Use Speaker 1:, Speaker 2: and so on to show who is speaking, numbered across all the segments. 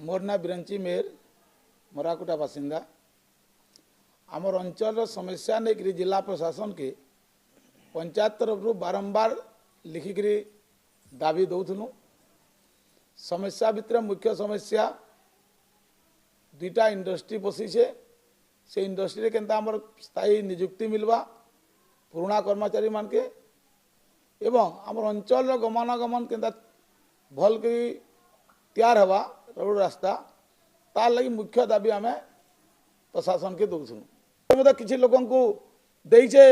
Speaker 1: मोर ना बिरंची मेर मराकुटा बासिंदा आमर अंचल समस्या नहीं जिला प्रशासन के पंचायत तरफ बारंबार लिखिक दाबी दौलु। समस्या भितर मुख्य समस्या दुईटा इंडस्ट्री बसी से इंडस्ट्री केनता आमर स्थायी निजुक्ति मिलवा पुराना कर्मचारी मान के एवं आमर अंचल गमनागमन केनता भल के तैयार हवा रोड रास्ता तार लगी मुख्य दाबी आम प्रशासन के दौलु। किसी लोक देचे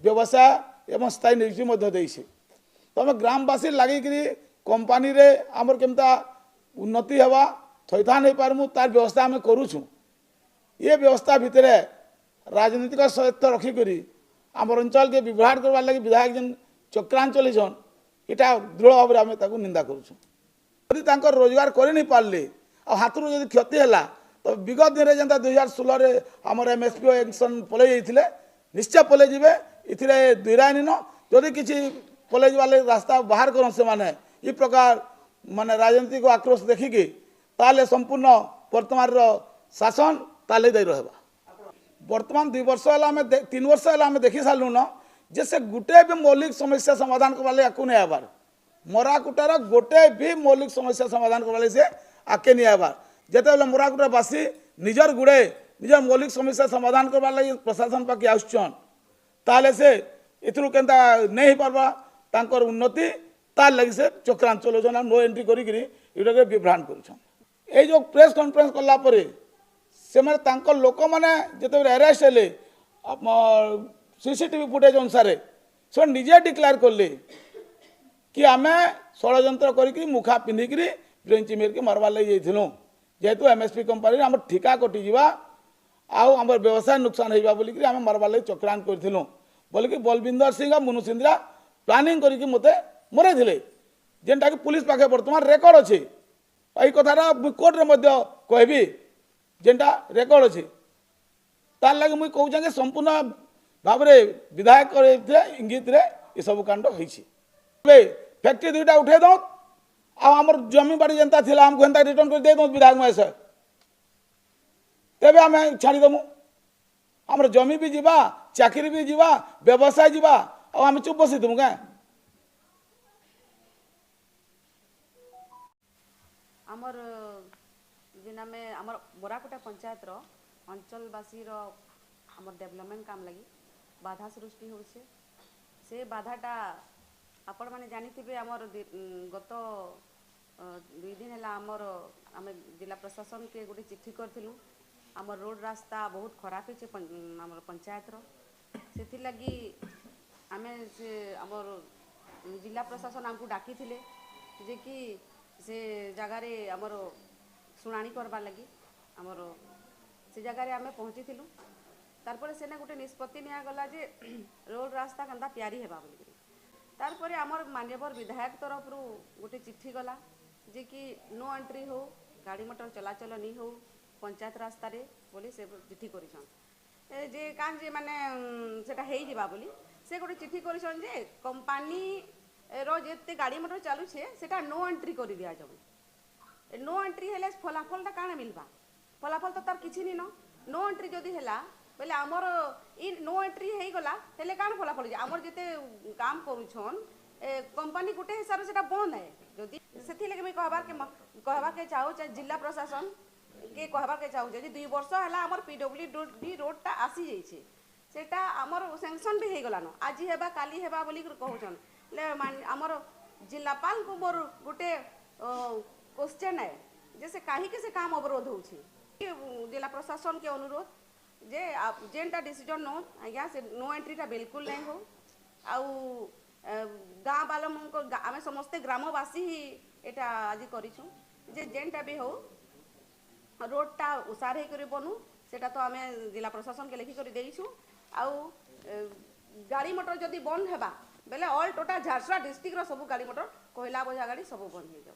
Speaker 1: व्यवसाय एवं स्थायी नियुक्ति तो आम ग्रामवासी लगिक कंपानी रे आमर केमता उन्नति हवा थैथान हो पारमु तार व्यवस्था आम करुचु। ये व्यवस्था भितर राजनीतिक स्वार्थ रखिक आमर अंचल के विभ्राट करवार लगी विधायक जन चक्रांत चलीछन इटा दृढ़ भाव में आम निंदा करुचु। यदि रोजगार कर नहीं पारे आ हाथ रू जब क्षति है तो विगत दिन में जहाँ 2016 आमर एमएसपी एक्शन पलि जाते निश्चय पलि जाए ये दुईराय नीन जदि किसी पलि जाने रास्ता बाहर कर से माने ये प्रकार माने राजनीतिक आक्रोश देखिकी ताले संपूर्ण वर्तमान शासन ताले दे रहा। वर्तमान 2 वर्ष है 3 वर्ष है देखी सारू न जे से गोटे भी मौलिक समस्या समाधान करवाले आपको नहीं आबार मराकुटार गोटे भी मौलिक समस्या समाधान करवाले से आके नहीं आबार जिते बेले मराकुटाबासी निजर गुड़े निजर मौलिक समस्या समाधान करवार लगे प्रशासन पाखे आसुचन ताले से इथरू केनता नहीं पारबा तांकर उन्नति तार लगी से चक्रांत चलाउछन नो एंट्री करिकरी इटा विभ्रांत करुछन। ए जो प्रेस कॉन्फ्रेंस कला परे से माने तांकर लोक माने जते अरेस्ट हेले सीसीटीवी फुटेज अनुसार से निजे डिक्लेयर करले कि आमे षड्यंत्र करिकरी मुखा पिंधिकरी ब्रेंची मेर के मारवार लगे जाइलु जेहेतु एमएसपी कंपनी आम ठिका कटि जावा आम व्यवसाय नुकसान होगा बोलिक आम मारवार लगे चक्रांत करूँ बोलिकी बलविंदर सिंह और मुनु सिंद्रा प्लानिंग करके मते मरई जेनटा कि पुलिस पाखे बर्तमान रेकर्ड अच्छे यही कथा कोर्ट रे कहबी जेनटा रेकर्ड अच्छे तार लगे मुझे कहूँ संपूर्ण भाव में विधायक इंगित ये सब कांड होती फैक्ट्री दुईटा उठे दो आमर जमी बाड़ी जनता थी आमको एंता रिटर्न कर दे दो विधायक महेश तेबे आम छाड़ीदमु आमर जमी भी जीवा चाकरी भी जीवा व्यवसाय जीवा आम चुप बसी तुम क्या
Speaker 2: आमर जिन आम आमर बोराकुटा पंचायत अंचलवासी आमर डेवलपमेंट काम लगी बाधा सृष्टि होचे से बाधाटा आपण माने जानिथिबे आमर गत 2 दिन है आमर आम जिला प्रशासन के गोटे चिट्ठी करथिलु आमर रोड रास्ता बहुत खराब है आमर पंचायत से लगी आमे से आमर जिला प्रशासन आमको डाकी थिले जे कि से जगार आमर शुणाणी करबार लगी आमर से जगार आमे पहुँची थिलु तारपर सेने गोटे निष्पत्ति निगला जे रोड रास्ता केनता तैयारी हेबा बोली तारपर आमर मान्यवर विधायक तरफ गोटे चिट्ठी गला जे कि नो एंट्री हो गाड़ी मोटर चलाचल नहीं हो पंचायत रास्ता रे बोली से चिट्ठी करिछन जे कान जे माने सेटा हेई दिबा बोली से गोटे चिट्ठी करिछन जे कंपनी रो जेते गाड़ी मोटर चालू छे सेटा नो एंट्री कर दिया जाऊ नो एंट्री हेले फलाफलटा काना मिलबा फलाफल तो तार किछि नी नो एंट्री जदि हेला बोले आमर इ नो एंट्री हो गला हेले कान फलाफल आमर जिते काम करूछन कंपनी गोटे हिसाब से बंद है जदि से लगे कहबा के चाहू जिला प्रशासन के कहबा के चाहू जे 2 वर्ष है आमर पीडब्ल्यूडी रोडटा आसी जाइए सेटा आमर सैंक्शन भी हो गलान आज हेबा काली हेबा बोली कहूछन ले आमर जिलापाल को मोर गोटे क्वेश्चन है जे से काहे के से काम अवरोध होछि जिला प्रशासन के अनुरोध जे जेनटा डिसीजन नो आज्ञा से नो एंट्रीटा बिल्कुल नहीं हो आउ गाँ बाल आम समस्ते ग्रामवासी ही एटा आज करिछु जे जेनटा भी हो रोडटा उसार होकर बनू सेटा तो आम जिला प्रशासन के लिखिक देइछु आउ गाड़ी मोटर जदि बंद हेबा बेले ऑल टोटल झारसुगुड़ा डिस्ट्रिक्ट सब गाड़ी मोटर कोयला बोझा गाड़ी सब बंद हो जाओ।